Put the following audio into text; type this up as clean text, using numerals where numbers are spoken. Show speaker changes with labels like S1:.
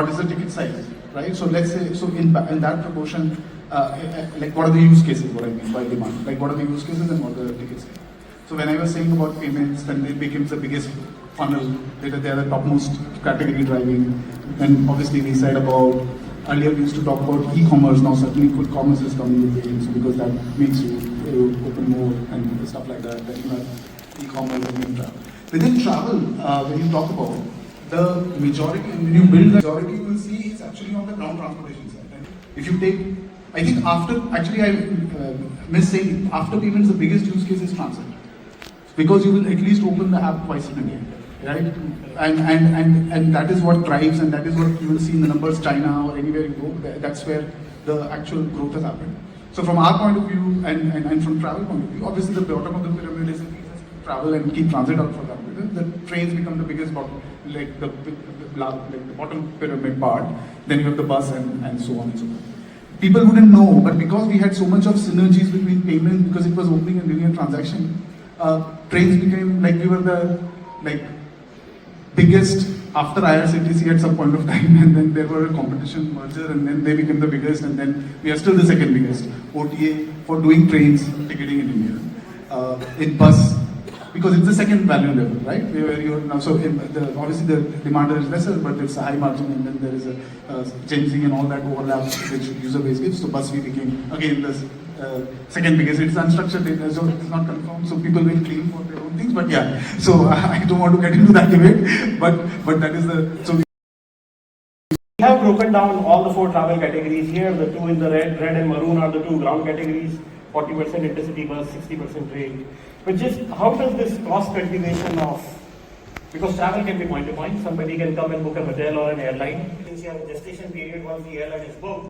S1: what is the ticket size, right? So let's say, so in that proportion, like what are the use cases, what I mean by demand? Like what are the use cases and what are the ticket size? So when I was saying about payments, then it became the biggest funnel, they are the topmost category driving. And obviously we said about, earlier we used to talk about e-commerce, now certainly quick commerce is coming with payments because that makes you open more and stuff like that, that you have e-commerce and you travel. Within travel, when you talk about the majority, and when you build the majority, you will see it's actually on the ground transportation side. Right? If you take, I think after, actually I miss saying, after payments the biggest use case is transit. Because you will at least open the app twice in a day, right? And that is what drives, and that is what you will see in the numbers, China or anywhere you go, that's where the actual growth has happened. So from our point of view, and from travel point of view, obviously the bottom of the pyramid is travel and keep transit out for that. The trains become the biggest bottom, like the bottom pyramid part, then you have the bus and so on and so forth. People wouldn't know, but because we had so much of synergies between payments, because it was opening a linear transaction, trains became like we were the biggest after IRCTC at some point of time, and then there were a competition merger, and then they became the biggest, and then we are still the second biggest OTA for doing trains ticketing in India. In bus, because it's the second value level, right? Where you're now, so obviously the demand is lesser, but it's a high margin, and then there is a Gen Z and all that overlap which user base gives. So bus we became again the second biggest. It's unstructured data, so it's not confirmed. So people will claim for their own things, but yeah. So I don't want to get into that debate, but that is the so.
S2: We have broken down all the 4 travel categories here. The 2 in the red and maroon are the 2 ground categories. 40% intercity bus, 60% train. But just how does this cross cultivation of, because travel can be point to point, somebody can come and book a hotel or an airline. Since you have a gestation period once the airline is booked.